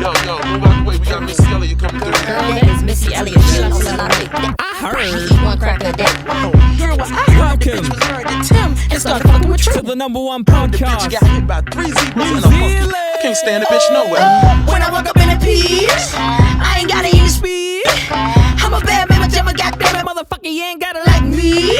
Yo, move out the way. We got Missy Elliott coming through. Girl, that is Missy Elliott. She like a I heard. Eat one cracker a day. Girl, what I heard that bitch was married to Tim and started fucking with To Trent. the number one The bitch podcast. got hit by 3 zebras New and a monkey. Zealand. I can't stand the bitch nowhere. When I woke up in a peach, I ain't gotta use speed. I'm a bad man, but Gemma, goddamn it, Motherfucker, you ain't gotta like me.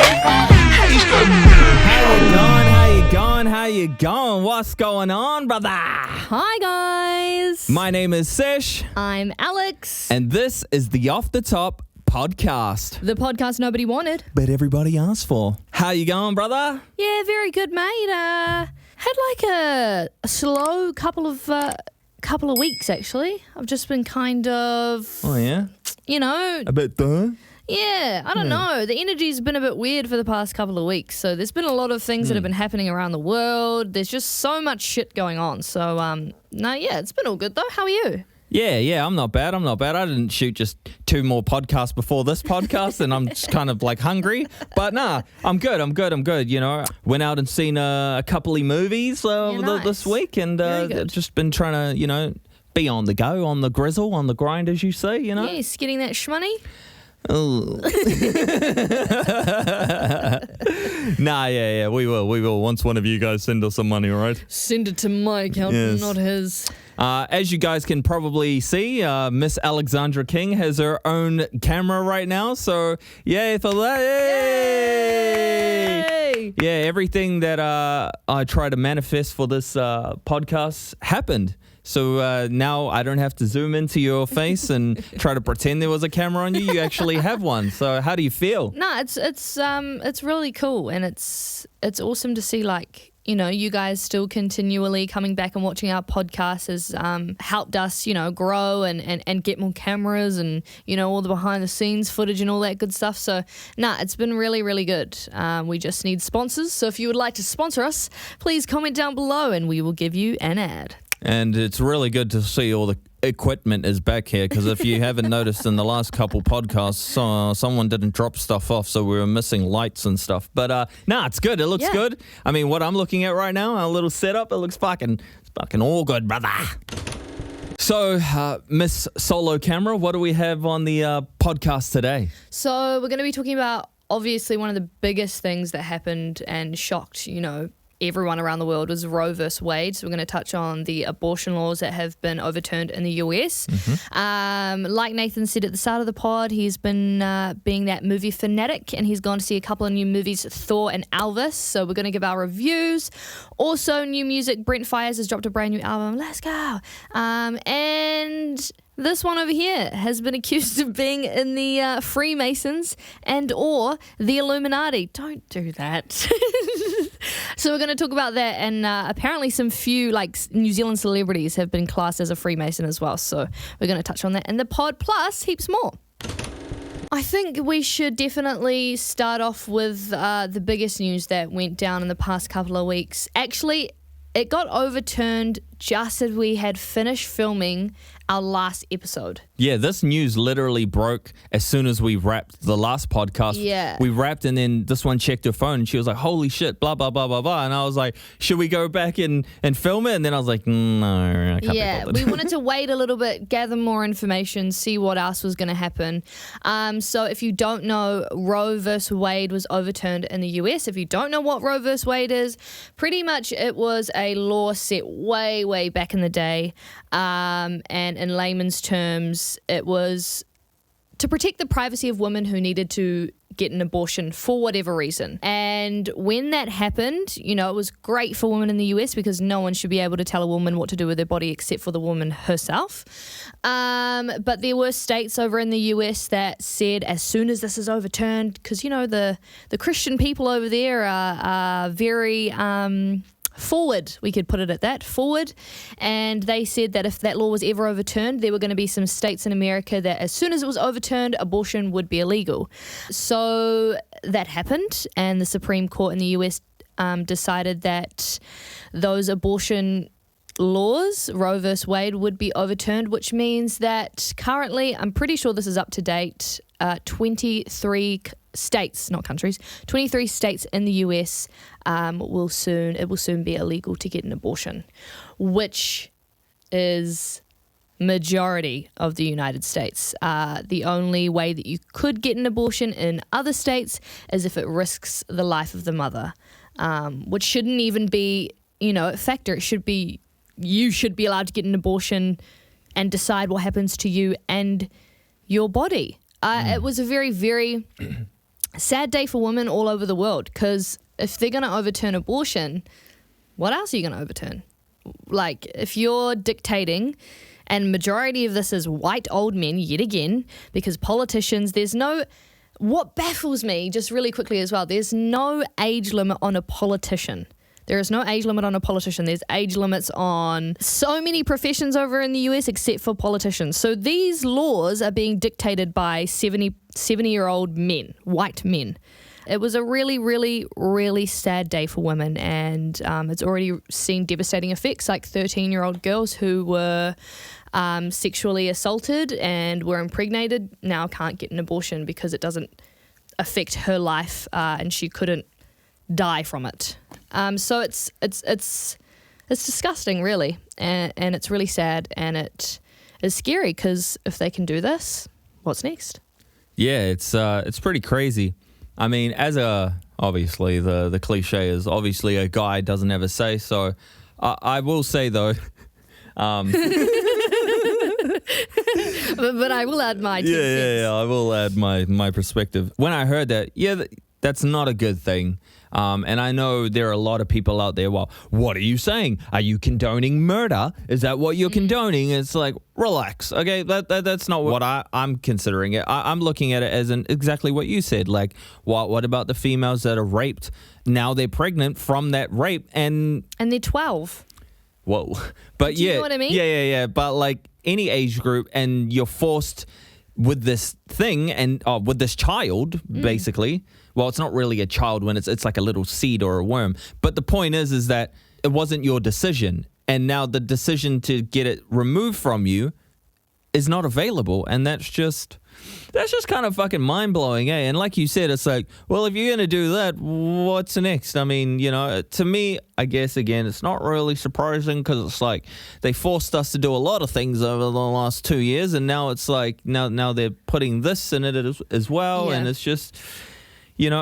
How you going? What's going on, brother? Hi guys, My name is SESH, I'm Alex. and this is the Off the Top podcast. The podcast nobody wanted. But everybody asked for. How you going, brother? Yeah, very good, mate. Had like a slow couple of weeks actually. I've just been kind of, Oh yeah, you know, a bit done. yeah, I don't know. The energy's been a bit weird for the past couple of weeks. So there's been a lot of things that have been happening around the world. There's just so much shit going on. So no, yeah, it's been all good though. How are you? Yeah, I'm not bad. I didn't shoot just 2 more podcasts before this podcast, and I'm just kind of like hungry. But nah, I'm good. You know, went out and seen a couple of movies nice. this week, and Very good. just been trying to, you know, be on the go, on the grizzle, on the grind, as you say. You know. Yes, getting that shmoney. Oh. Nah, yeah, we will. Once one of you guys send us some money, all right? Send it to my account, Yes. not his. As you guys can probably see, Miss Alexandra King has her own camera right now, so yay for that. Yay! Yeah, everything that I try to manifest for this podcast happened. So now I don't have to zoom into your face and try to pretend there was a camera on you. You actually have one. So how do you feel? No, it's really cool, and it's awesome to see, like, you know, you guys still continually coming back and watching our podcast has helped us, you know, grow and get more cameras and, you know, all the behind the scenes footage and all that good stuff. So it's been really, really good. We just need sponsors. So if you would like to sponsor us, please comment down below and we will give you an ad. And it's really good to see all the equipment is back here, because if you haven't noticed in the last couple podcasts, someone didn't drop stuff off, so we were missing lights and stuff. But it's good. It looks good. I mean, what I'm looking at right now, our little setup, it looks fucking all good, brother. So, Miss Solo Camera, what do we have on the podcast today? So we're going to be talking about, obviously, one of the biggest things that happened and shocked, you know, everyone around the world was Roe vs Wade. So we're going to touch on the abortion laws that have been overturned in the US. Like Nathan said at the start of the pod, he's been being that movie fanatic, and he's gone to see a couple of new movies, Thor and ELVIS. So we're going to give our reviews. Also, new music. Brent Faiyaz has dropped a brand new album. Let's go. And this one over here has been accused of being in the Freemasons and or the Illuminati. Don't do that. So we're going to talk about that, and apparently some few like New Zealand celebrities have been classed as a Freemason as well. So we're going to touch on that in the pod, plus heaps more. I think we should definitely start off with the biggest news that went down in the past couple of weeks. Actually, it got overturned just as we had finished filming our last episode. Yeah, this news literally broke as soon as we wrapped the last podcast. Yeah. We wrapped, and then this one checked her phone, and she was like, holy shit, blah, blah, blah, blah, blah. And I was like, should we go back and film it? And then I was like, no, I can't be bothered. We wanted to wait a little bit, gather more information, see what else was going to happen. So if you don't know, Roe vs Wade was overturned in the US. If you don't know what Roe vs Wade is, pretty much it was a law set way back in the day. And in layman's terms, it was to protect the privacy of women who needed to get an abortion for whatever reason. And when that happened, you know, it was great for women in the US because no one should be able to tell a woman what to do with their body except for the woman herself. But there were states over in the US that said as soon as this is overturned, because, you know, the Christian people over there are very forward, we could put it at that, forward. And they said that if that law was ever overturned, there were going to be some states in America that as soon as it was overturned, abortion would be illegal. So that happened, and the Supreme Court in the US decided that those abortion laws, Roe vs Wade, would be overturned, which means that currently, I'm pretty sure this is up to date, 23 states, not countries, 23 states in the US will soon be illegal to get an abortion, which is majority of the United States. The only way that you could get an abortion in other states is if it risks the life of the mother, which shouldn't even be, a factor. It should be, you should be allowed to get an abortion and decide what happens to you and your body. It was a very, very sad day for women all over the world, because if they're going to overturn abortion, what else are you going to overturn? Like, if you're dictating, and majority of this is white old men yet again, because politicians, what baffles me just really quickly as well, there's no age limit on a politician. There is no age limit on a politician. There's age limits on so many professions over in the US except for politicians. So these laws are being dictated by 70-year-old men, white men. It was a really, really, really sad day for women, and it's already seen devastating effects, like 13-year-old girls who were sexually assaulted and were impregnated now can't get an abortion because it doesn't affect her life, and she couldn't die from it. So it's disgusting, really, and it's really sad, and it is scary, because if they can do this, what's next? Yeah, it's pretty crazy. I mean, obviously the cliche is obviously a guy doesn't have a say. So I will say though, but I will add my 10 cents. Yeah, I will add my perspective. When I heard that, that's not a good thing. And I know there are a lot of people out there, well, what are you saying? Are you condoning murder? Is that what you're condoning? It's like, relax, okay? That's not what I'm considering it. I'm looking at it as exactly what you said. Like, what about the females that are raped? Now they're pregnant from that rape, and they're 12. Whoa. But Do you know what I mean? Yeah. But like any age group, and you're forced with this thing, and with this child, basically. Well, it's not really a child when it's like a little seed or a worm. But the point is that it wasn't your decision. And now the decision to get it removed from you is not available. And that's just kind of fucking mind-blowing, eh? And like you said, it's like, well, if you're going to do that, what's next? I mean, to me, I guess, again, it's not really surprising, because it's like they forced us to do a lot of things over the last 2 years. And now it's like, now they're putting this in it as well. Yeah. And it's just...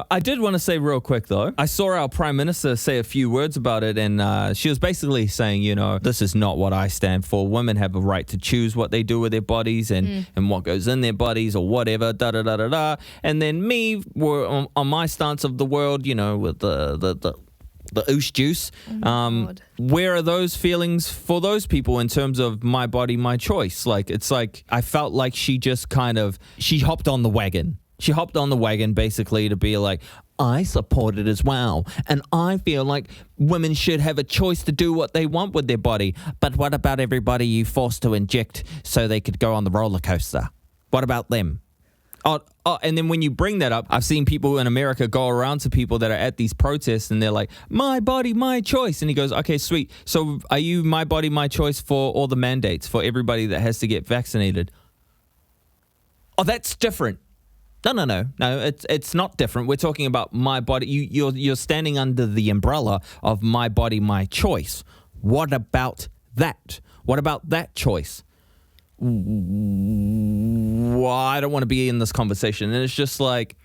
I did want to say real quick, though, I saw our Prime Minister say a few words about it, and she was basically saying, this is not what I stand for. Women have a right to choose what they do with their bodies and what goes in their bodies or whatever, da-da-da-da-da. And then me, were on my stance of the world, with the oosh juice. Where are those feelings for those people in terms of my body, my choice? Like, it's like I felt like she just she hopped on the wagon. She hopped on the wagon basically to be like, I support it as well. And I feel like women should have a choice to do what they want with their body. But what about everybody you forced to inject so they could go on the roller coaster? What about them? Oh, and then when you bring that up, I've seen people in America go around to people that are at these protests, and they're like, my body, my choice. And he goes, okay, sweet. So are you my body, my choice for all the mandates, for everybody that has to get vaccinated? Oh, that's different. No, it's not different. We're talking about my body. You're standing under the umbrella of my body, my choice. What about that? What about that choice? Well, I don't want to be in this conversation. And it's just like,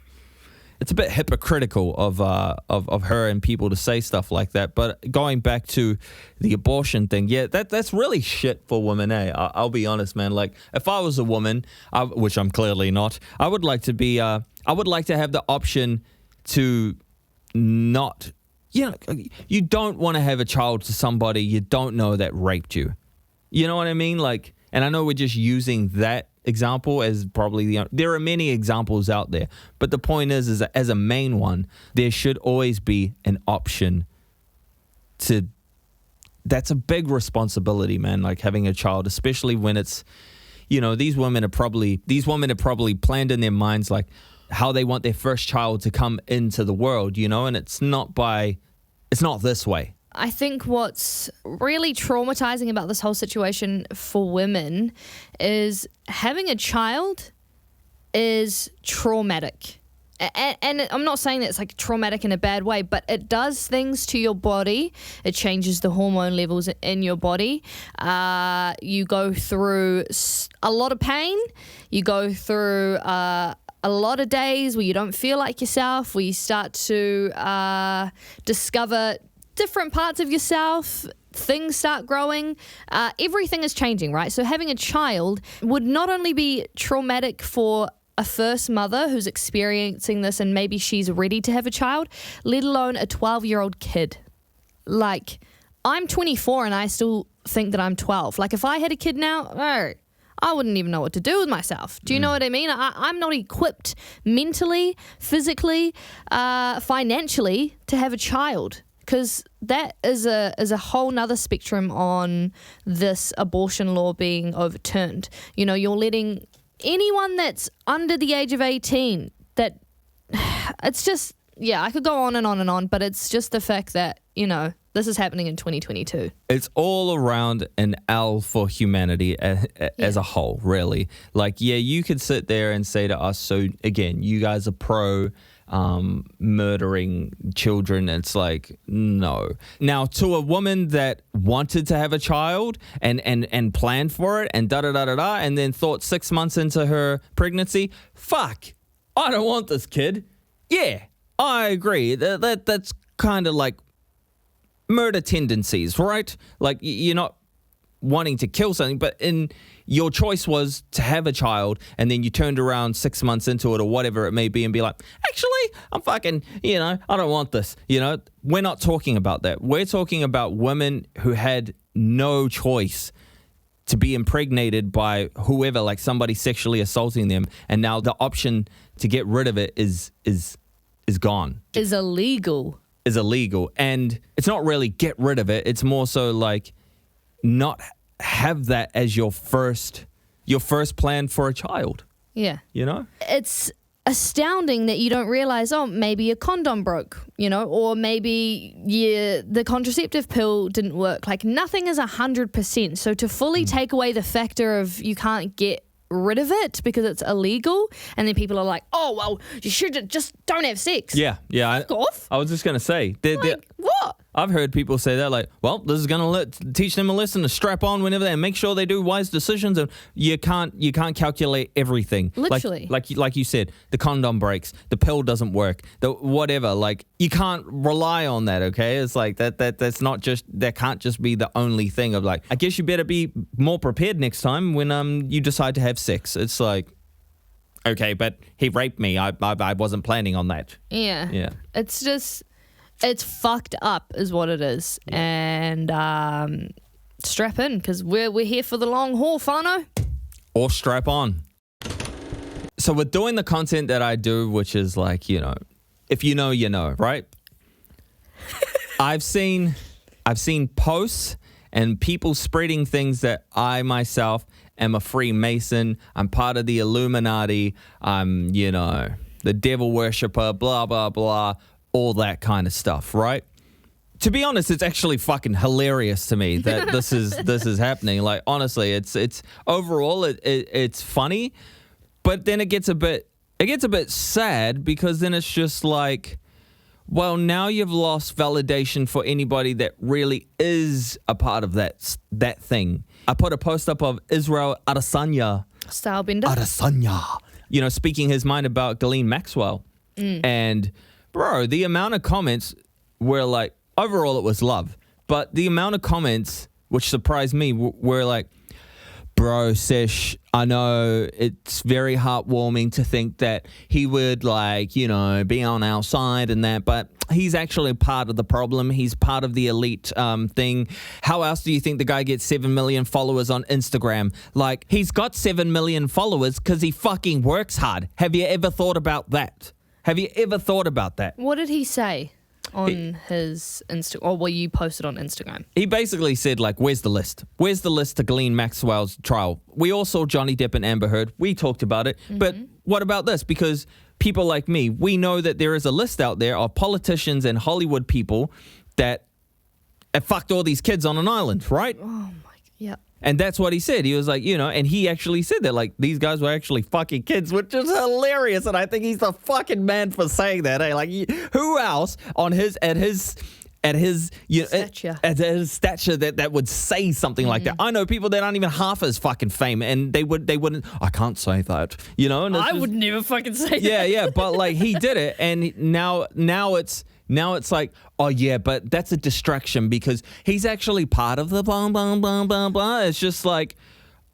it's a bit hypocritical of her and people to say stuff like that. But going back to the abortion thing, that's really shit for women, eh? I'll be honest, man. Like, if I was a woman, which I'm clearly not, I would like to be. I would like to have the option to not. You don't want to have a child to somebody you don't know that raped you. You know what I mean? Like, and I know we're just using that example as probably there are many examples out there, but the point is that as a main one, there should always be an option to. That's a big responsibility, man. Like having a child, especially when it's, these women are probably planned in their minds like how they want their first child to come into the world, and it's not this way. I think what's really traumatizing about this whole situation for women is having a child is traumatic. And I'm not saying that it's like traumatic in a bad way, but it does things to your body. It changes the hormone levels in your body. You go through a lot of pain. You go through a lot of days where you don't feel like yourself, where you start to discover different parts of yourself. Things start growing. Everything is changing, right? So having a child would not only be traumatic for a first mother who's experiencing this and maybe she's ready to have a child, let alone a 12-year-old kid. Like, I'm 24 and I still think that I'm 12. Like, if I had a kid now, I wouldn't even know what to do with myself. Do you know what I mean? I'm not equipped mentally, physically, financially to have a child, because that is a whole nother spectrum on this abortion law being overturned. You know, you're letting anyone that's under the age of 18, that it's just, yeah, I could go on and on and on, but it's just the fact that, you know, this is happening in 2022. It's all around an L for humanity as a whole, really. Like, yeah, you could sit there and say to us, so again, you guys are pro murdering children. It's like, no. Now, to a woman that wanted to have a child and planned for it and da-da-da-da-da, and then thought 6 months into her pregnancy, fuck, I don't want this kid. Yeah, I agree. That's kind of like murder tendencies, right? Like, you're not wanting to kill something, but your choice was to have a child, and then you turned around 6 months into it or whatever it may be and be like, actually, I'm fucking, you know, I don't want this. You know, we're not talking about that. We're talking about women who had no choice to be impregnated by whoever, like somebody sexually assaulting them, and now the option to get rid of it is gone. Is illegal. Is illegal. And it's not really get rid of it. It's more so like not have that as your first plan for a child. Yeah. You know? It's astounding that you don't realize, oh, maybe your condom broke, you know, or maybe the contraceptive pill didn't work. Like, nothing is 100%. So to fully take away the factor of you can't get rid of it because it's illegal, and then people are like, oh, well, you should just don't have sex. Yeah. Fuck off. I was just going to say. Like, what? I've heard people say that, like, well, this is going to teach them a lesson to strap on whenever they make sure they do wise decisions, and you can't calculate everything. Literally. Like you said, the condom breaks, the pill doesn't work, the whatever. Like, you can't rely on that, okay? It's like that's not just, that can't just be the only thing of like, I guess you better be more prepared next time when you decide to have sex. It's like, okay, but he raped me. I wasn't planning on that. Yeah. Yeah. It's just, it's fucked up is what it is. Yeah. And strap in, because we're here for the long haul, whānau. Or strap on. So we're doing the content that I do, which is like, you know, if you know, you know, right? I've seen posts and people spreading things that I myself am a Freemason. I'm part of the Illuminati. I'm, you know, the devil worshipper, blah, blah, blah, all that kind of stuff, right? To be honest, it's actually fucking hilarious to me that this is happening. Like, honestly, it's overall it's funny, but then it gets a bit sad, because then it's just like, well, now you've lost validation for anybody that really is a part of that thing. I put a post up of Israel Adesanya. Stylebender. Adesanya. You know, speaking his mind about Ghislaine Maxwell. And, bro, the amount of comments were like, overall it was love. But the amount of comments, which surprised me, were like, bro, SESH, I know it's very heartwarming to think that he would, like, you know, be on our side and that, but he's actually part of the problem. He's part of the elite thing. How else do you think the guy gets 7 million followers on Instagram? Like, he's got 7 million followers because he fucking works hard. Have you ever thought about that? Have you ever thought about that? What did he say on his Insta, or what you posted on Instagram? He basically said, like, where's the list? Where's the list to Ghislaine Maxwell's trial? We all saw Johnny Depp and Amber Heard. We talked about it. But what about this? Because people like me, we know that there is a list out there of politicians and Hollywood people that have fucked all these kids on an island, right? Oh my, yeah. And that's what he said. He was like, and he actually said that, like, these guys were actually fucking kids, which is hilarious. And I think he's the fucking man for saying that. Eh? Like, who else at his Stature. at his stature that would say something like that? I know people that aren't even half as fucking famous, and they wouldn't. I can't say that, And it's I just- would never fucking say that. yeah, but like he did it, and now it's like, oh yeah, but that's a distraction because he's actually part of the blah blah blah blah blah. It's just like,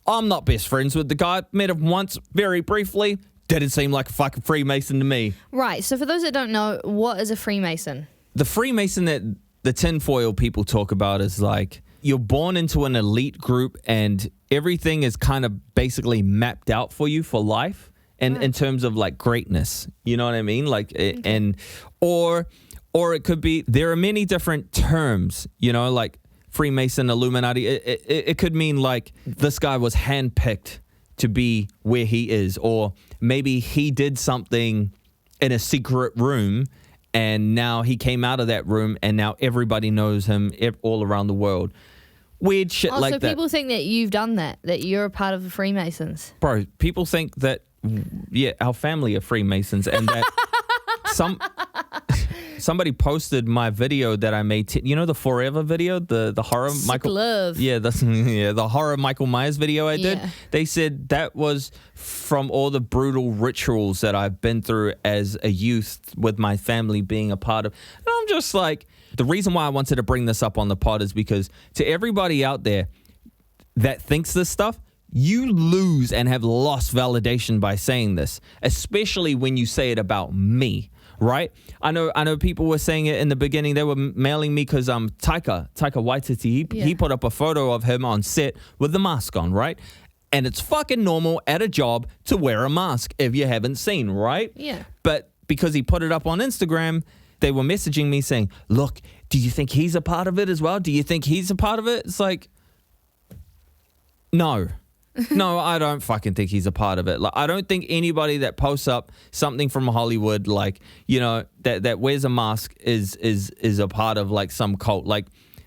I'm not best friends with the guy. Met him once, very briefly. Didn't seem like a fucking Freemason to me. Right. So for those that don't know, what is a Freemason? The Freemason that the tinfoil people talk about is like, you're born into an elite group and everything is kind of basically mapped out for you for life. And in terms of like greatness, you know what I mean? Like, or it could be, there are many different terms, like Freemason, Illuminati. It could mean like this guy was handpicked to be where he is, or maybe he did something in a secret room and now he came out of that room and now everybody knows him all around the world. Weird shit like so that. people think that you've done that you're a part of the Freemasons. Bro, people think that, our family are Freemasons and that somebody posted my video that I made. The Forever video, the horror Sick love. the horror Michael Myers video I did. Yeah. They said that was from all the brutal rituals that I've been through as a youth with my family being a part of. And I'm just like, the reason why I wanted to bring this up on the pod is because to everybody out there that thinks this stuff, you lose and have lost validation by saying this, especially when you say it about me, right? I know people were saying it in the beginning. They were mailing me because Taika Waititi, he put up a photo of him on set with the mask on, right? And it's fucking normal at a job to wear a mask if you haven't seen, right? Yeah. But because he put it up on Instagram, they were messaging me saying, look, do you think he's a part of it as well? Do you think he's a part of it? It's like, no. No, I don't fucking think he's a part of it. Like, I don't think anybody that posts up something from Hollywood, like, that wears a mask is a part of like some cult. Like,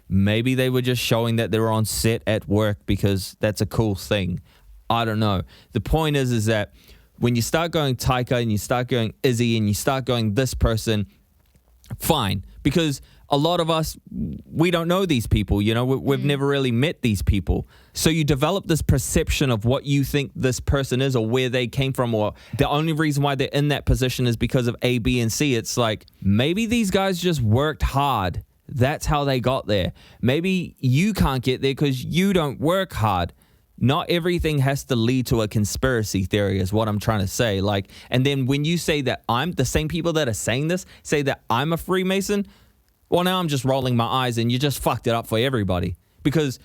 maybe they were just showing that they're on set at work because that's a cool thing. I don't know. The point is that when you start going Taika and you start going Izzy and you start going this person, fine, because a lot of us, we don't know these people, we've never really met these people. So you develop this perception of what you think this person is or where they came from, or the only reason why they're in that position is because of A, B, and C. It's like, maybe these guys just worked hard. That's how they got there. Maybe you can't get there because you don't work hard. Not everything has to lead to a conspiracy theory is what I'm trying to say. Like, and then when you say that I'm the same people that are saying this, say that I'm a Freemason, well, now I'm just rolling my eyes and you just fucked it up for everybody because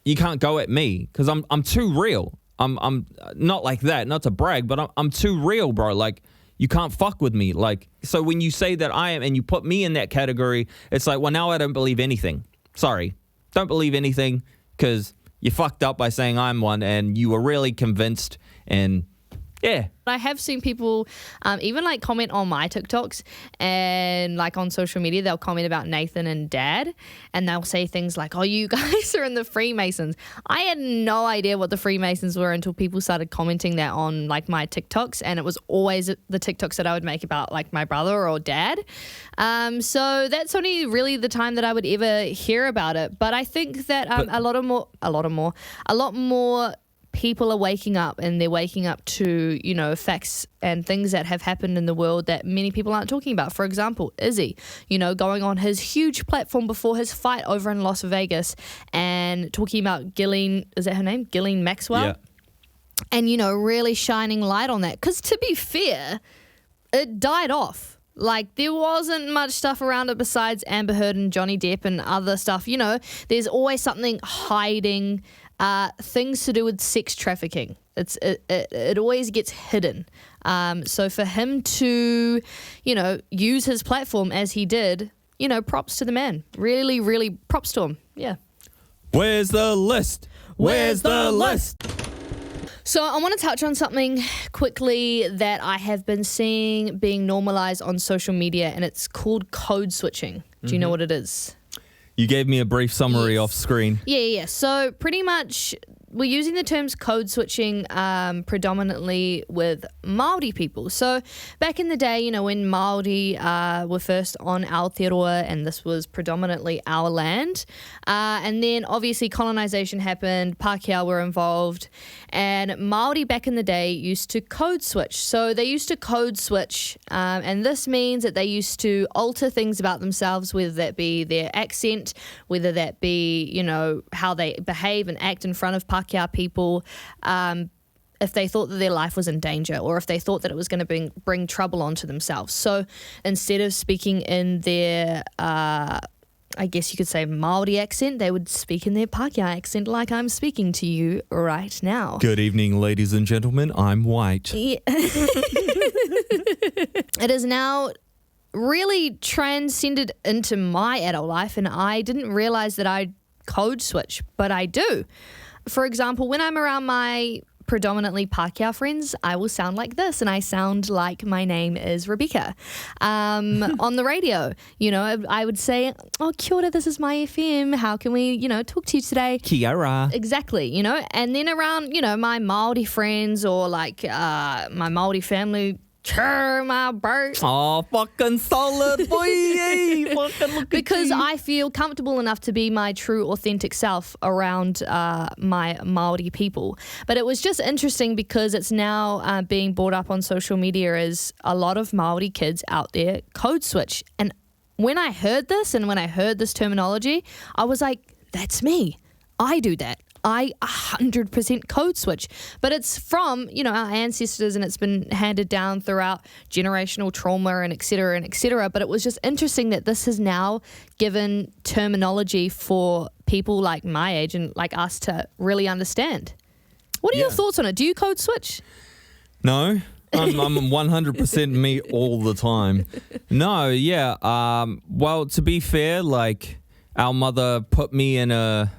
you can't go at me because I'm too real. I'm not like that, not to brag, but I'm too real, bro. Like, you can't fuck with me. Like, so when you say that I am and you put me in that category, it's like, well, now I don't believe anything. Sorry. Don't believe anything because you fucked up by saying I'm one and you were really convinced and yeah. I have seen people even like comment on my TikToks and like on social media, they'll comment about Nathan and Dad and they'll say things like, oh, you guys are in the Freemasons. I had no idea what the Freemasons were until people started commenting that on like my TikToks, and it was always the TikToks that I would make about like my brother or dad. So that's only really the time that I would ever hear about it. But I think that a lot more people are waking up, and they're waking up to, facts and things that have happened in the world that many people aren't talking about. For example, Izzy, going on his huge platform before his fight over in Las Vegas and talking about Ghislaine, is that her name? Ghislaine Maxwell? Yeah. And, really shining light on that. Because to be fair, it died off. Like, there wasn't much stuff around it besides Amber Heard and Johnny Depp and other stuff. There's always something hiding, things to do with sex trafficking. It always gets hidden. So for him to, use his platform as he did, props to the man. Really, really props to him. Yeah. Where's the list? Where's the list? So I want to touch on something quickly that I have been seeing being normalized on social media, and it's called code switching. Do you know what it is? You gave me a brief summary off screen. Yeah. So pretty much we're using the terms code switching predominantly with Maori people. So back in the day, when Maori were first on Aotearoa, and this was predominantly our land, and then obviously colonization happened, Pākehā were involved, and Maori back in the day used to code switch. So they used to code switch, and this means that they used to alter things about themselves, whether that be their accent, whether that be, how they behave and act in front of Pākehā people, if they thought that their life was in danger, or if they thought that it was going to bring trouble onto themselves. So instead of speaking in their, I guess you could say, Maori accent, they would speak in their Pākehā accent like I'm speaking to you right now. Good evening, ladies and gentlemen. I'm white. Yeah. It is now really transcended into my adult life, and I didn't realize that I code switch, but I do. For example, when I'm around my predominantly Pākehā friends, I will sound like this, and I sound like my name is Rebecca. On the radio, I would say, "Oh, kia ora, this is my FM. How can we, talk to you today?" Kia ora. Exactly, and then around, my Maori friends, or like my Maori family, "Chur, my bro." Oh, fucking solid, boy. Hey, fucking look Because at you. I feel comfortable enough to be my true, authentic self around my Maori people. But it was just interesting because it's now being brought up on social media as a lot of Maori kids out there code switch. And when I heard this, and when I heard this terminology, I was like, that's me. I do that. I 100% code switch. But it's from, our ancestors, and it's been handed down throughout generational trauma and et cetera and et cetera. But it was just interesting that this has now given terminology for people like my age and like us to really understand. What are your thoughts on it? Do you code switch? No. I'm 100% me all the time. No, yeah. Well, to be fair, like, our mother put me in a...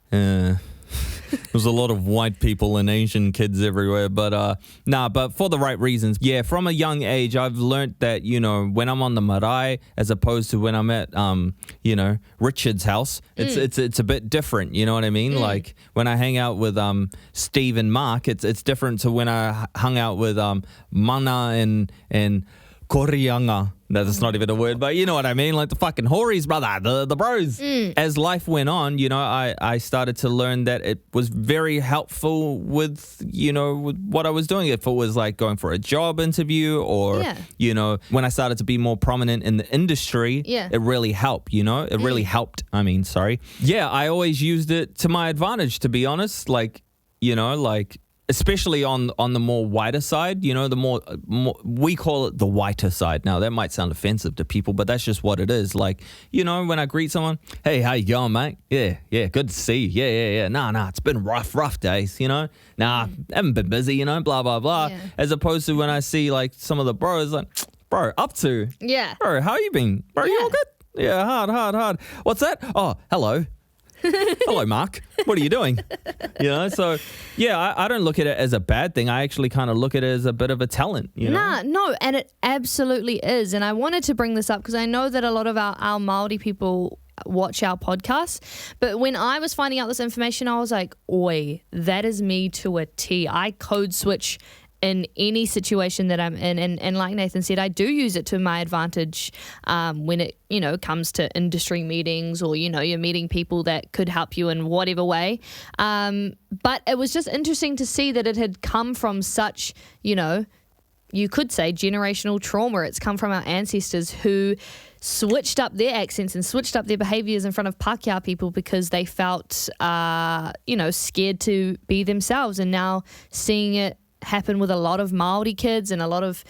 There's a lot of white people and Asian kids everywhere, but but for the right reasons. Yeah, from a young age, I've learned that, when I'm on the marae, as opposed to when I'm at, Richard's house, it's a bit different, you know what I mean? Like, when I hang out with Steve and Mark, it's different to when I hung out with Mana and Korianga. No, that's not even a word, but you know what I mean? Like the fucking hories, brother, the bros. As life went on, I started to learn that it was very helpful with, with what I was doing. If it was like going for a job interview or, when I started to be more prominent in the industry, it really helped, It really helped, Yeah, I always used it to my advantage, to be honest. Like, especially on the more whiter side, the more we call it the whiter side. Now, that might sound offensive to people, but that's just what it is. Like, when I greet someone, "Hey, how you going, mate? Yeah, good to see you. Yeah. Nah, it's been rough days, Nah, haven't been busy, blah, blah, blah." Yeah. As opposed to when I see, like, some of the bros, like, "Bro, up to? Yeah. Bro, how you been? Bro, you all good? Yeah, hard. What's that? Oh, hello." Hello, Mark. What are you doing? So, yeah, I don't look at it as a bad thing. I actually kind of look at it as a bit of a talent, No, and it absolutely is. And I wanted to bring this up because I know that a lot of our Maori people watch our podcasts. But when I was finding out this information, I was like, oi, that is me to a T. I code switch in any situation that I'm in, and like Nathan said, I do use it to my advantage when it comes to industry meetings, or you're meeting people that could help you in whatever way, but it was just interesting to see that it had come from such you could say generational trauma. It's come from our ancestors who switched up their accents and switched up their behaviours in front of Pākehā people because they felt scared to be themselves. And now seeing it happen with a lot of Maori kids and a lot of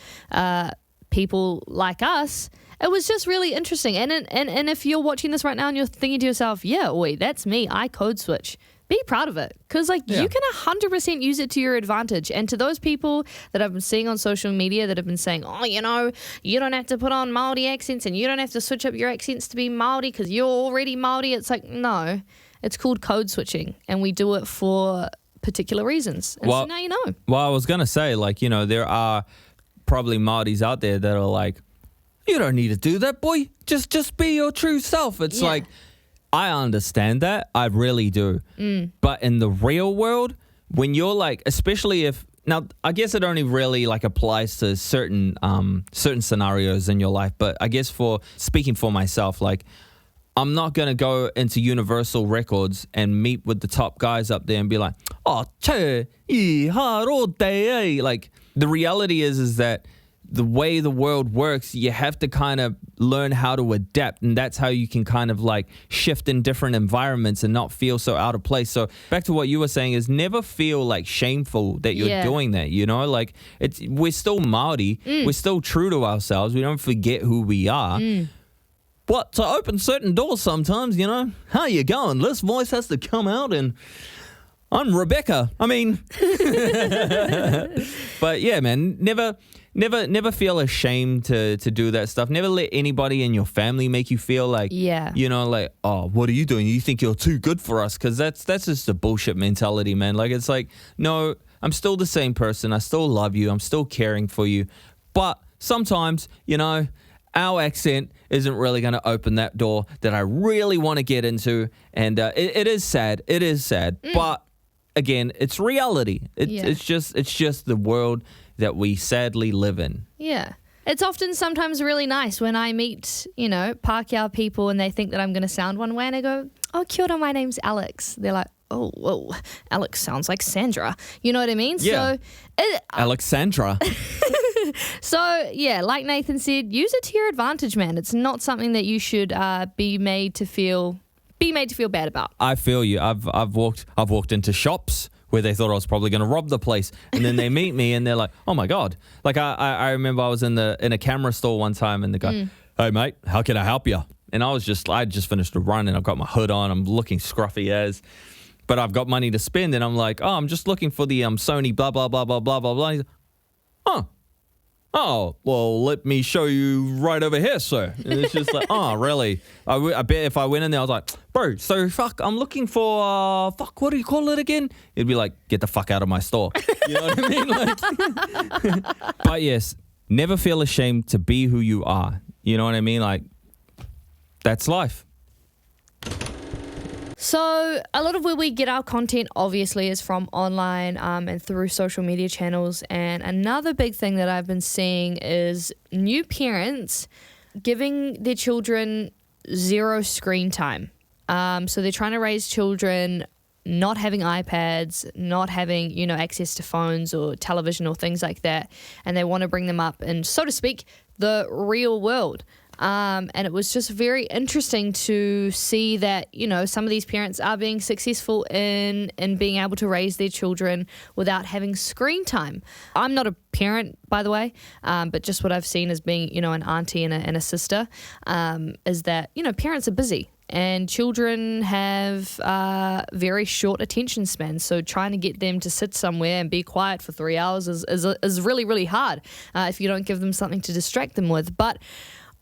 people like us, it was just really interesting. And if you're watching this right now and you're thinking to yourself, yeah, oi, that's me, I code switch, be proud of it, because you can 100% use it to your advantage. And to those people that I've been seeing on social media that have been saying, oh, you don't have to put on Maori accents and you don't have to switch up your accents to be Maori because you're already Maori, it's like, no, it's called code switching, and we do it for particular reasons. And so now you know. Well, I was going to say, there are probably Māoris out there that are like, you don't need to do that, boy. Just be your true self. It's like, I understand that. I really do. But in the real world, when you're like, especially if, now I guess it only really like applies to certain scenarios in your life. But I guess for speaking for myself, like I'm not going to go into Universal Records and meet with the top guys up there and be like, oh, che, hard all day. Like the reality is that the way the world works, you have to kind of learn how to adapt. And that's how you can kind of like shift in different environments and not feel so out of place. So back to what you were saying is never feel like shameful that you're doing that, you know, like we're still Maori. We're still true to ourselves. We don't forget who we are. But to open certain doors sometimes, you know, how you going? This voice has to come out and I'm Rebecca. I mean, but yeah, man, never feel ashamed to do that stuff. Never let anybody in your family make you feel like, you know, like, oh, what are you doing? You think you're too good for us? Because that's just a bullshit mentality, man. Like, it's like, no, I'm still the same person. I still love you. I'm still caring for you. But sometimes, you know, our accent isn't really going to open that door that I really want to get into. And it is sad. It is sad. But again, it's reality. It's just the world that we sadly live in. Yeah. It's often sometimes really nice when I meet, you know, Pākehā people and they think that I'm going to sound one way and I go, oh, kia ora, my name's Alex. They're like, oh, whoa, Alex sounds like Sandra. You know what I mean? Yeah. So, Alexandra. So, yeah, like Nathan said, use it to your advantage, man. It's not something that you should be made to feel bad about. I feel you. I've walked into shops where they thought I was probably going to rob the place, and then they meet me and they're like, "Oh my god!" Like I remember I was in a camera store one time, and the guy, "Hey mate, how can I help you?" And I just finished a run, and I've got my hood on. I'm looking scruffy as, but I've got money to spend, and I'm like, "Oh, I'm just looking for the Sony blah blah blah blah blah blah blah." He's like, oh, well, let me show you right over here, sir. And it's just like, oh, really? I bet if I went in there, I was like, bro, so I'm looking for, what do you call it again? It'd be like, get the fuck out of my store. You know what I mean? Like, but yes, never feel ashamed to be who you are. You know what I mean? Like, that's life. So a lot of where we get our content obviously is from online and through social media channels. And another big thing that I've been seeing is new parents giving their children zero screen time. So they're trying to raise children not having iPads, not having, you know, access to phones or television or things like that. And they want to bring them up in, so to speak, the real world. And it was just very interesting to see that, you know, some of these parents are being successful in being able to raise their children without having screen time. I'm not a parent, by the way, but just what I've seen as being, you know, an auntie and a sister, is that, you know, parents are busy and children have very short attention spans. So trying to get them to sit somewhere and be quiet for 3 hours is really, really hard if you don't give them something to distract them with. But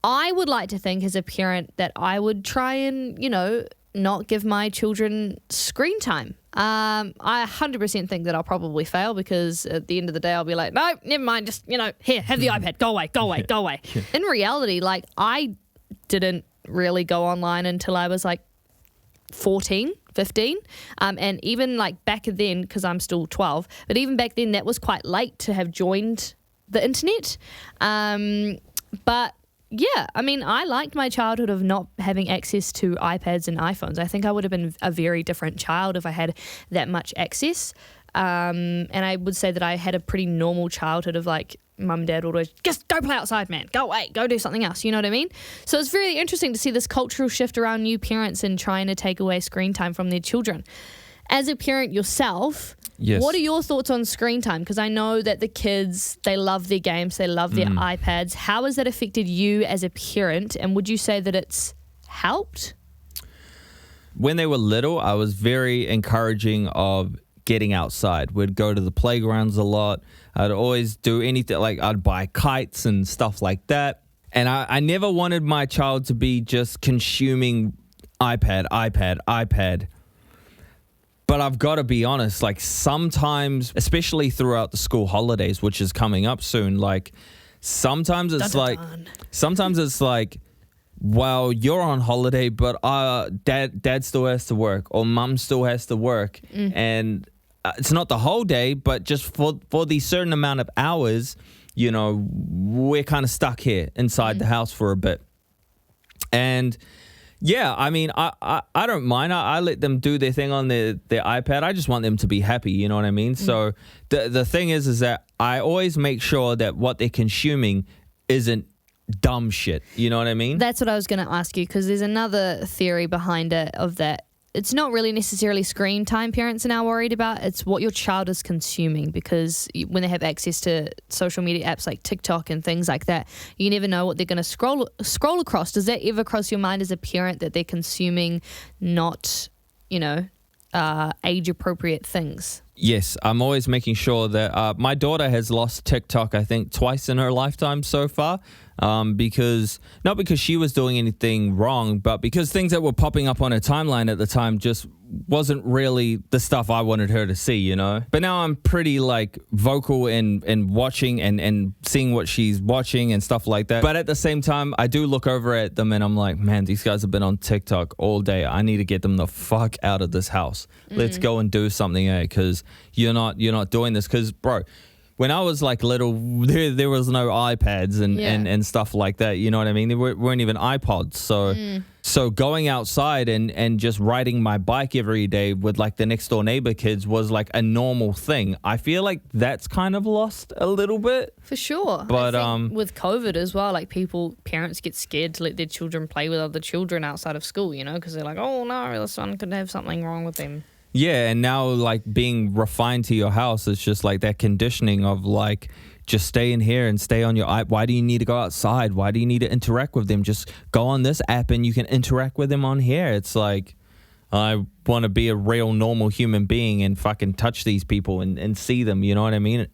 I would like to think as a parent that I would try and, you know, not give my children screen time. I 100% think that I'll probably fail because at the end of the day, I'll be like, no, never mind. Just, you know, here, have the iPad. Go away, go away, go away. In reality, like I didn't really go online until I was like 14, 15. And even like back then, because I'm still 12, but even back then that was quite late to have joined the internet. But yeah, I mean, I liked my childhood of not having access to iPads and iPhones. I think I would have been a very different child if I had that much access. And I would say that I had a pretty normal childhood of like, mum and dad would always, just go play outside, man. Go away, go do something else. You know what I mean? So it's really interesting to see this cultural shift around new parents and trying to take away screen time from their children. As a parent yourself, yes, what are your thoughts on screen time? Because I know that the kids, they love their games, they love their iPads. How has that affected you as a parent? And would you say that it's helped? When they were little, I was very encouraging of getting outside. We'd go to the playgrounds a lot. I'd always do anything, like I'd buy kites and stuff like that. And I never wanted my child to be just consuming iPad. But I've got to be honest, like sometimes, especially throughout the school holidays, which is coming up soon, like sometimes it's like well, you're on holiday, but dad still has to work, or mum still has to work, and it's not the whole day, but just for the certain amount of hours, you know, we're kind of stuck here inside the house for a bit. And yeah, I mean, I don't mind. I let them do their thing on their iPad. I just want them to be happy, you know what I mean? So the thing is that I always make sure that what they're consuming isn't dumb shit, you know what I mean? That's what I was going to ask you, because there's another theory behind it of that it's not really necessarily screen time parents are now worried about. It's what your child is consuming, because when they have access to social media apps like TikTok and things like that, you never know what they're going to scroll across. Does that ever cross your mind as a parent that they're consuming not, you know, age-appropriate things? Yes, I'm always making sure that my daughter has lost TikTok, I think, twice in her lifetime so far. Because not because she was doing anything wrong, but because things that were popping up on her timeline at the time just wasn't really the stuff I wanted her to see, you know. But now I'm pretty like vocal in watching and seeing what she's watching and stuff like that. But at the same time, I do look over at them and I'm like, man, these guys have been on TikTok all day. I need to get them the fuck out of this house. Let's go and do something, because you're not doing this. Because, bro, when I was like little, there was no iPads and stuff like that. You know what I mean? There weren't even iPods. So going outside and just riding my bike every day with like the next door neighbor kids was like a normal thing. I feel like that's kind of lost a little bit. For sure. But I think with COVID as well, like parents get scared to let their children play with other children outside of school, you know, because they're like, oh no, the son could have something wrong with them. Yeah, and now like being refined to your house, it's just like that conditioning of like, just stay in here and stay on your iPad. Why do you need to go outside? Why do you need to interact with them? Just go on this app and you can interact with them on here. It's like, I want to be a real normal human being and fucking touch these people and see them, you know what I mean?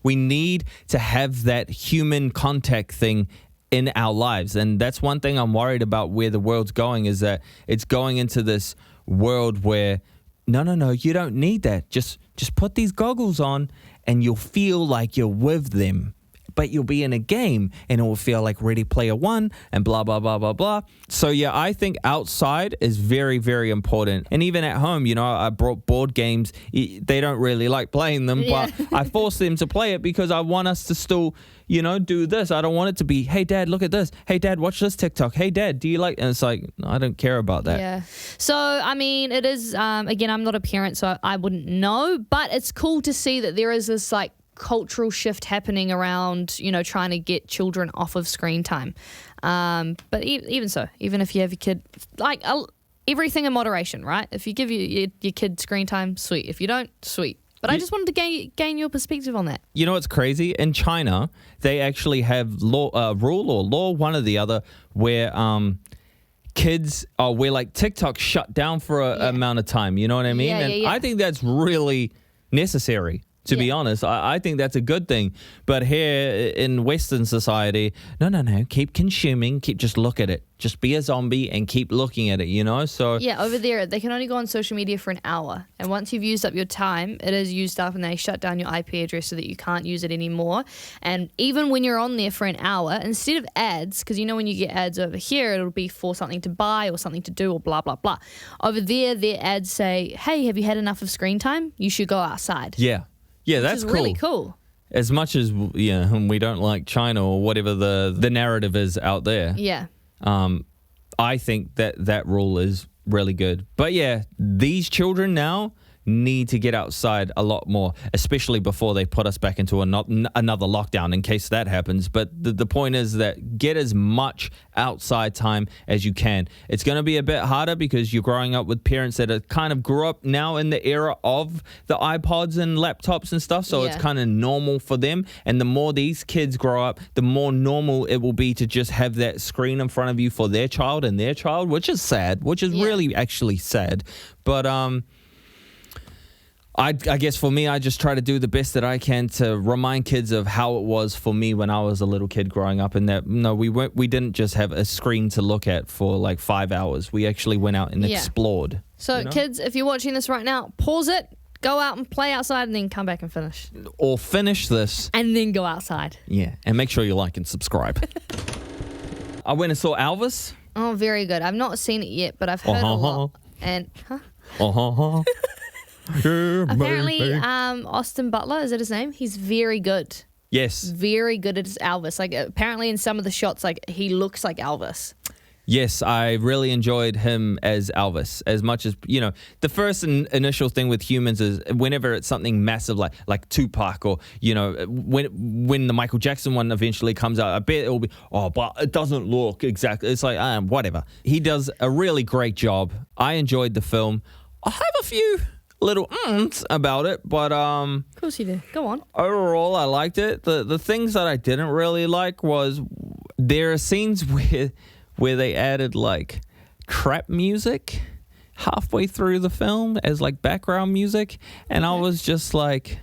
We need to have that human contact thing in our lives. And that's one thing I'm worried about where the world's going, is that it's going into this world where no, you don't need that. Just put these goggles on and you'll feel like you're with them. But you'll be in a game and it will feel like Ready Player One and blah, blah, blah, blah, blah. So, yeah, I think outside is very, very important. And even at home, you know, I brought board games. They don't really like playing them, but I force them to play it because I want us to still, you know, do this. I don't want it to be, hey, Dad, look at this. Hey, Dad, watch this TikTok. Hey, Dad, do you like... And it's like, I don't care about that. Yeah. So, I mean, it is, again, I'm not a parent, so I wouldn't know. But it's cool to see that there is this, like, cultural shift happening around, you know, trying to get children off of screen time. But even so, even if you have your kid, like everything in moderation, right? If you give your kid screen time, sweet. If you don't, sweet. But I just wanted to gain your perspective on that. You know what's crazy? In China, they actually have law, one or the other, where kids are where like TikTok shut down for a amount of time. You know what I mean? And I think that's really necessary. To be honest, I think that's a good thing. But here in Western society, no, keep consuming, just look at it. Just be a zombie and keep looking at it, you know? So yeah, over there, they can only go on social media for an hour. And once you've used up your time, it is used up and they shut down your IP address so that you can't use it anymore. And even when you're on there for an hour, instead of ads, because you know when you get ads over here, it'll be for something to buy or something to do or blah, blah, blah. Over there, their ads say, hey, have you had enough of screen time? You should go outside. Yeah, that's cool. Really cool. As much as we don't like China or whatever the narrative is out there. Yeah. I think that rule is really good. But yeah, these children now need to get outside a lot more, especially before they put us back into another lockdown in case that happens. But the point is that get as much outside time as you can. It's going to be a bit harder because you're growing up with parents that are kind of grew up now in the era of the iPods and laptops and stuff. So it's kind of normal for them. And the more these kids grow up, the more normal it will be to just have that screen in front of you for their child, which is sad, which is really actually sad. But, I guess for me, I just try to do the best that I can to remind kids of how it was for me when I was a little kid growing up, and that we didn't just have a screen to look at for like 5 hours. We actually went out and explored. So you know? Kids, if you're watching this right now, pause it, go out and play outside, and then come back and finish. Or finish this. And then go outside. Yeah, and make sure you like and subscribe. I went and saw ELVIS Oh, very good. I've not seen it yet, but I've heard a lot. And apparently, Austin Butler, is that his name? He's very good. Yes. Very good at Elvis. Like, apparently in some of the shots, like, he looks like Elvis. Yes, I really enjoyed him as Elvis as much as, the first initial thing with humans is whenever it's something massive like Tupac or, when the Michael Jackson one eventually comes out, I bet it'll be, but it doesn't look exactly. It's like, whatever. He does a really great job. I enjoyed the film. I have a few little about it, but Of course you do. Go on. overall I liked it. The things that I didn't really like was there are scenes where they added like trap music halfway through the film as like background music, and I was just like,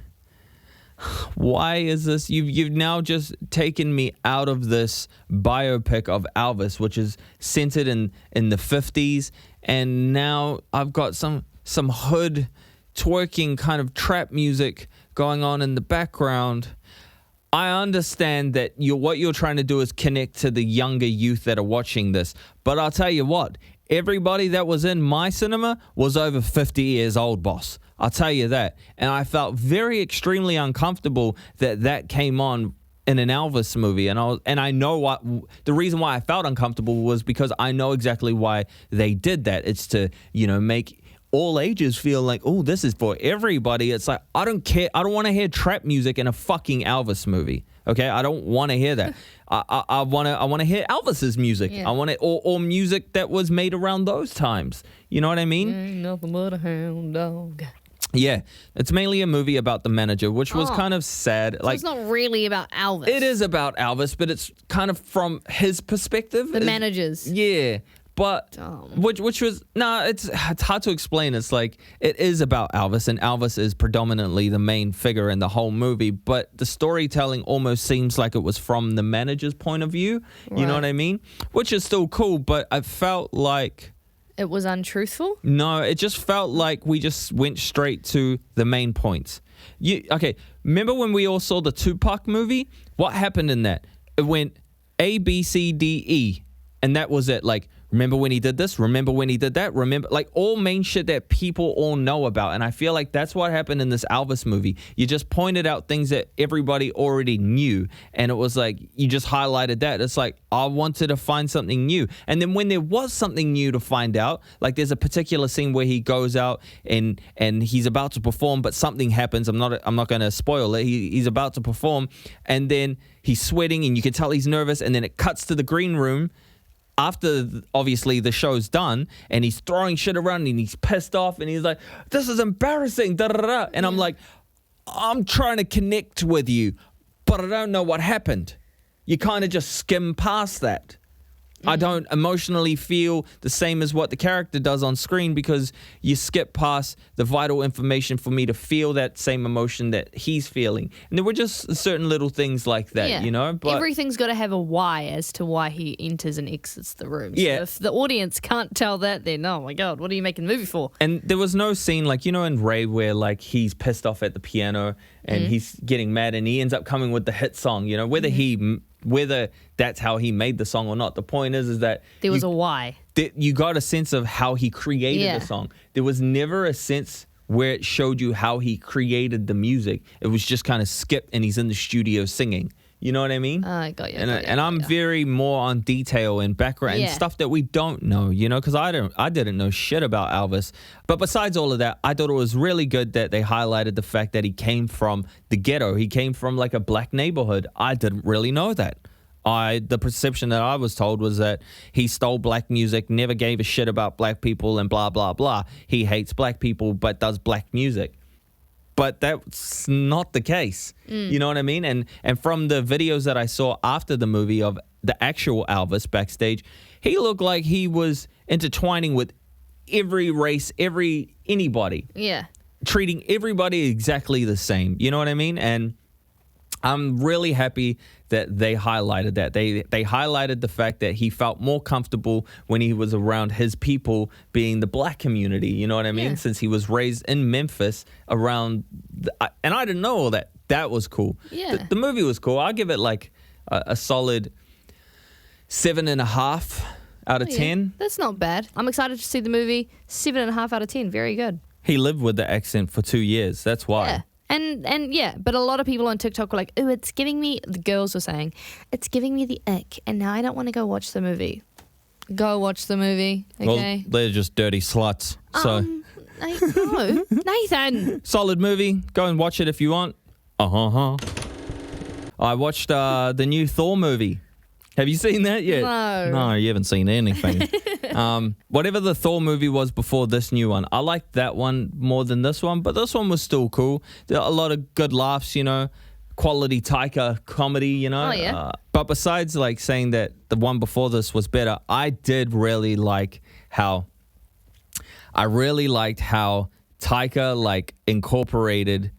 why is this? You've now just taken me out of this biopic of Elvis, which is centered in the 50s, and now I've got some hood twerking kind of trap music going on in the background. I understand that what you're trying to do is connect to the younger youth that are watching this, but I'll tell you what, everybody that was in my cinema was over 50 years old, boss. I'll tell you that. And I felt very extremely uncomfortable that came on in an Elvis movie, and I know what the reason why I felt uncomfortable was because I know exactly why they did that. It's to, make all ages feel like, oh, this is for everybody. It's like, I don't care. I don't want to hear trap music in a fucking Elvis movie. Okay, I don't want to hear that. I want to hear Elvis's music. Yeah. I want it or music that was made around those times. You know what I mean? Ain't nothing but a hound dog. Yeah, it's mainly a movie about the manager, which was kind of sad. So it's not really about Elvis. It is about Elvis, but it's kind of from his perspective. The managers. Yeah. But which was it's hard to explain. It's like it is about Elvis, and Elvis is predominantly the main figure in the whole movie. But the storytelling almost seems like it was from the manager's point of view. You know what I mean? Which is still cool, but I felt like it was untruthful. No, it just felt like we just went straight to the main points. Remember when we all saw the Tupac movie? What happened in that? It went A, B, C, D, E, and that was it. Like, remember when he did this? Remember when he did that? Remember, like, all main shit that people all know about. And I feel like that's what happened in this Elvis movie. You just pointed out things that everybody already knew. And it was like, you just highlighted that. It's like, I wanted to find something new. And then when there was something new to find out, like there's a particular scene where he goes out and he's about to perform, but something happens. I'm not going to spoil it. He's about to perform, and then he's sweating, and you can tell he's nervous. And then it cuts to the green room after, obviously, the show's done, and he's throwing shit around, and he's pissed off, and he's like, this is embarrassing, da-da-da. And I'm like, I'm trying to connect with you, but I don't know what happened. You kind of just skim past that. I don't emotionally feel the same as what the character does on screen because you skip past the vital information for me to feel that same emotion that he's feeling. And there were just certain little things like that, But everything's got to have a why as to why he enters and exits the room. So Yeah. if the audience can't tell that, then, oh my God, what are you making the movie for? And there was no scene like, in Ray where like he's pissed off at the piano and he's getting mad and he ends up coming with the hit song, whether that's how he made the song or not. The point is that There was a why. you got a sense of how he created the song. There was never a sense where it showed you how he created the music. It was just kind of skipped and he's in the studio singing. You know what I mean? I got you. And I'm very more on detail and background and stuff that we don't know, because I didn't know shit about Elvis. But besides all of that, I thought it was really good that they highlighted the fact that he came from the ghetto. He came from like a black neighborhood. I didn't really know that. The perception that I was told was that he stole black music, never gave a shit about black people and blah, blah, blah. He hates black people but does black music. But that's not the case. You know what I mean? And from the videos that I saw after the movie of the actual Elvis backstage, he looked like he was intertwining with every race, anybody. Yeah. Treating everybody exactly the same. You know what I mean? And I'm really happy that they highlighted that. They highlighted the fact that he felt more comfortable when he was around his people, being the black community. You know what I mean? Yeah. Since he was raised in Memphis around, and I didn't know all that. That was cool. Yeah. The movie was cool. I'll give it like a solid 7.5 out of 10. That's not bad. I'm excited to see the movie. 7.5 out of 10. Very good. He lived with the accent for 2 years. That's why. Yeah. And yeah, but a lot of people on TikTok were like, "Ooh, it's giving me," the girls were saying, "It's giving me the ick, and now I don't want to go watch the movie." Go watch the movie, okay? Well, they're just dirty sluts. So, No, Nathan. solid movie. Go and watch it if you want. I watched the new Thor movie. Have you seen that yet? No. No, you haven't seen anything. Whatever the Thor movie was before this new one, I liked that one more than this one, but this one was still cool. There are a lot of good laughs, you know, quality Taika comedy, you know. Oh, yeah. But besides like saying that the one before this was better, I did really like how Taika like incorporated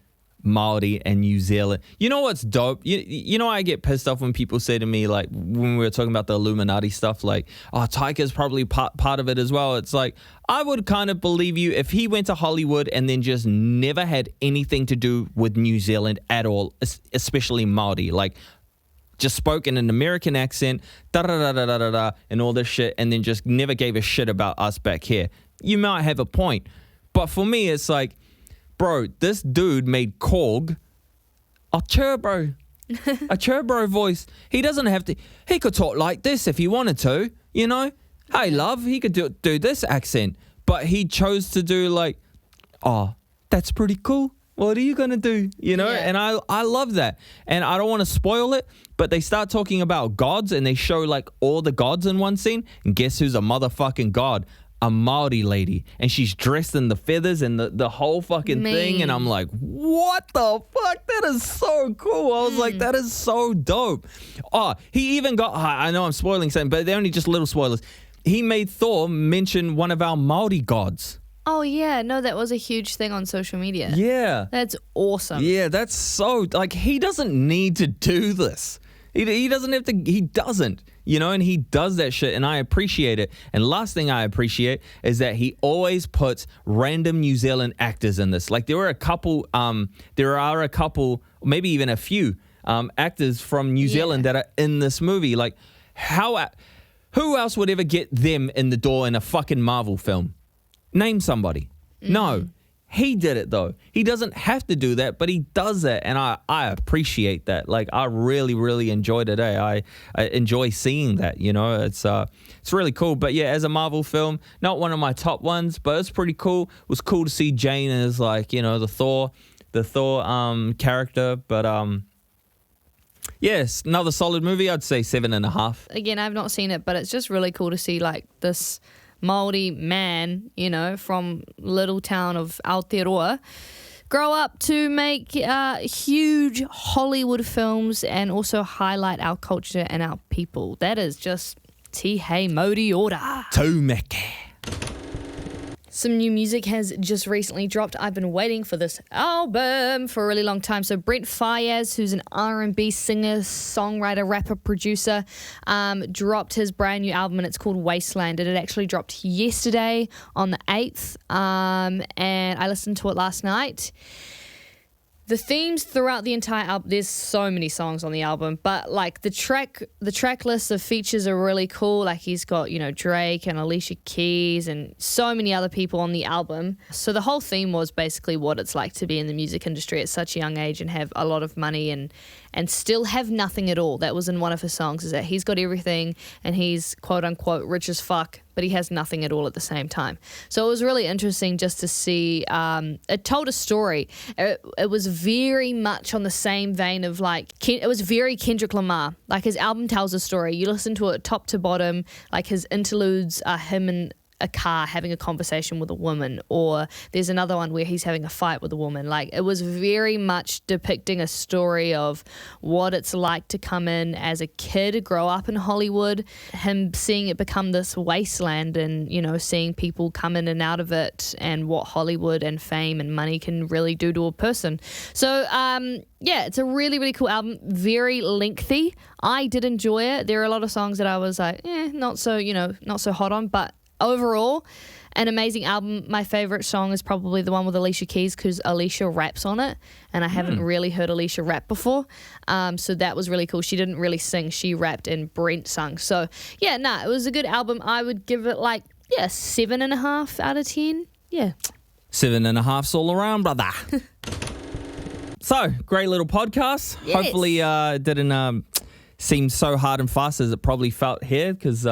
Maori and New Zealand. You know what's dope? You know I get pissed off when people say to me, like, when we were talking about the Illuminati stuff, like, oh, Taika's probably part of it as well. It's like, I would kind of believe you if he went to Hollywood and then just never had anything to do with New Zealand at all, especially Maori, like just spoke in an American accent, da-da-da-da-da-da, and all this shit, and then just never gave a shit about us back here. You might have a point. But for me, it's like, bro, this dude made Korg a turbo voice. He doesn't have to. He could talk like this if he wanted to, you know. Hey, love, he could do this accent, but he chose to do like, oh, that's pretty cool. What are you gonna do? You know, Yeah. and I love that. And I don't want to spoil it, but they start talking about gods and they show like all the gods in one scene. And guess who's a motherfucking god? A Maori lady, and she's dressed in the feathers and the whole fucking thing, and I'm like, what the fuck? That is so cool. I was like, that is so dope. Oh, he even got, I know I'm spoiling something, but they're only just little spoilers. He made Thor mention one of our Maori gods. Oh yeah, no, that was a huge thing on social media. Yeah. That's awesome. Yeah, that's so, like, he doesn't need to do this. He doesn't have to, he doesn't, you know, and he does that shit, and I appreciate it. And last thing I appreciate is that he always puts random New Zealand actors in this. Like, there are a couple, maybe even a few actors from New Zealand that are in this movie. Like, who else would ever get them in the door in a fucking Marvel film? Name somebody. No. He did it though. He doesn't have to do that, but he does that, and I appreciate that. Like, I really, really enjoyed it. I enjoy seeing that. You know, it's really cool. But yeah, as a Marvel film, not one of my top ones, but it's pretty cool. It was cool to see Jane as, like, you know, the Thor character. But yes, another solid movie. I'd say 7.5. Again, I've not seen it, but it's just really cool to see like this Maori man, you know, from little town of Aotearoa, grow up to make huge Hollywood films and also highlight our culture and our people. That is just Tihei Mauri Ora. Taumeke. Some new music has just recently dropped. I've been waiting for this album for a really long time. So Brent Faiyaz, who's an R&B singer, songwriter, rapper, producer, dropped his brand new album, and it's called Wasteland. It had actually dropped yesterday on the 8th, and I listened to it last night. The themes throughout the entire album, there's so many songs on the album, but like the track list of features are really cool. Like, he's got, you know, Drake and Alicia Keys and so many other people on the album. So the whole theme was basically what it's like to be in the music industry at such a young age and have a lot of money and still have nothing at all. That was in one of his songs, is that he's got everything and he's quote unquote rich as fuck, but he has nothing at all at the same time. So it was really interesting just to see. It told a story. It was very much on the same vein of like, it was very Kendrick Lamar. Like, his album tells a story. You listen to it top to bottom. Like, his interludes are him in a car having a conversation with a woman, or there's another one where he's having a fight with a woman. Like, it was very much depicting a story of what it's like to come in as a kid, grow up in Hollywood, him seeing it become this wasteland, and, you know, seeing people come in and out of it, and what Hollywood and fame and money can really do to a person. So yeah, it's a really, really cool album. Very lengthy. I did enjoy it. There are a lot of songs that I was like, not so hot on, but overall, An amazing album. My favorite song is probably the one with Alicia Keys because Alicia raps on it, and I haven't really heard Alicia rap before. So that was really cool. She didn't really sing, she rapped, and Brent sung. So yeah, it was a good album. I would give it 7.5 out of 10. Yeah. 7.5's all around, brother. So, great little podcast. Yes. Hopefully it didn't seem so hard and fast as it probably felt here because,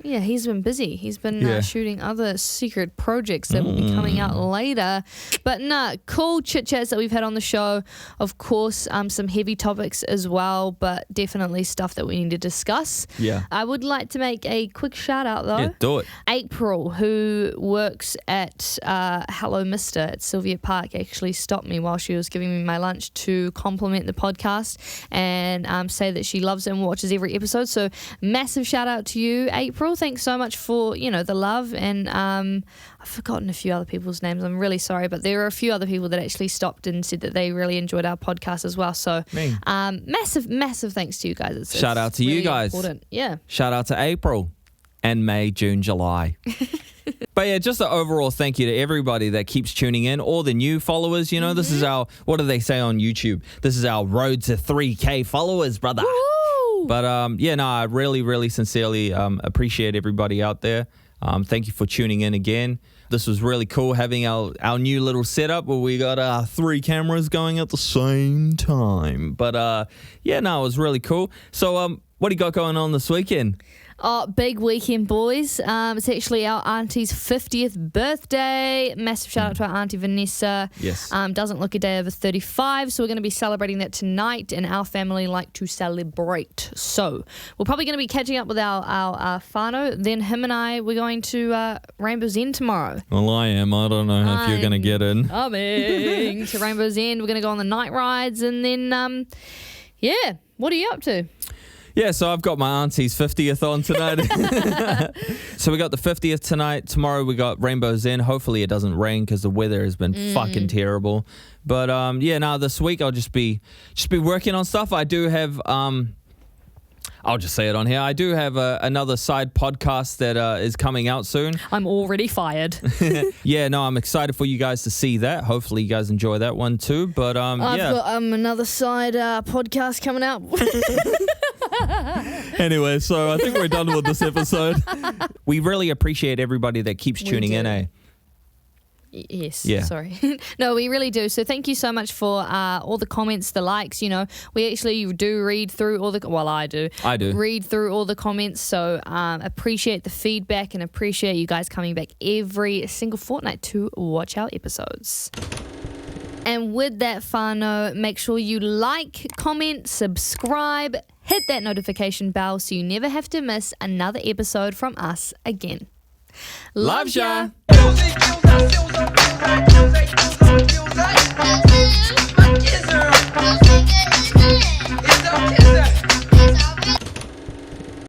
Yeah, he's been busy. He's been shooting other secret projects that will be coming out later. But cool chit-chats that we've had on the show. Of course, some heavy topics as well, but definitely stuff that we need to discuss. Yeah. I would like to make a quick shout-out, though. Yeah, do it. April, who works at Hello Mister at Sylvia Park, actually stopped me while she was giving me my lunch to compliment the podcast and say that she loves it and watches every episode. So massive shout-out to you, April. Thanks so much for, the love. And I've forgotten a few other people's names. I'm really sorry. But there are a few other people that actually stopped and said that they really enjoyed our podcast as well. So massive thanks to you guys. Shout out to really you guys. Important. Yeah. Shout out to April and May, June, July. But yeah, just an overall thank you to everybody that keeps tuning in, all the new followers. This is our, what do they say on YouTube? This is our road to 3K followers, brother. Woo! But I really, really sincerely appreciate everybody out there. Thank you for tuning in again. This was really cool having our new little setup where we got 3 cameras going at the same time. But it was really cool. So what do you got going on this weekend? Oh, big weekend, boys. It's actually our auntie's 50th birthday. Massive shout out to our auntie Vanessa. Yes. Doesn't look a day over 35, so we're going to be celebrating that tonight, and our family like to celebrate. So we're probably going to be catching up with our whānau. Then him and I, we're going to Rainbow's End tomorrow. Well, I am. I don't know if you're going to get in. Coming to Rainbow's End. We're going to go on the night rides, and then, what are you up to? Yeah, so I've got my auntie's 50th on tonight. So we got the 50th tonight. Tomorrow we got Rainbow's End. Hopefully it doesn't rain because the weather has been fucking terrible. But this week I'll just be working on stuff. I do have I'll just say it on here. I do have another side podcast that is coming out soon. I'm already fired. I'm excited for you guys to see that. Hopefully you guys enjoy that one too. But I've got another side podcast coming out. Anyway, so I think we're done with this episode. We really appreciate everybody that keeps tuning in, eh? Yes. Yeah. Sorry. No, we really do. So thank you so much for all the comments, the likes. We actually do read through all the. Well, I do. Read through all the comments. So appreciate the feedback and appreciate you guys coming back every single fortnight to watch our episodes. And with that, whānau, make sure you like, comment, subscribe, hit that notification bell so you never have to miss another episode from us again. Love ya! It's a kisser.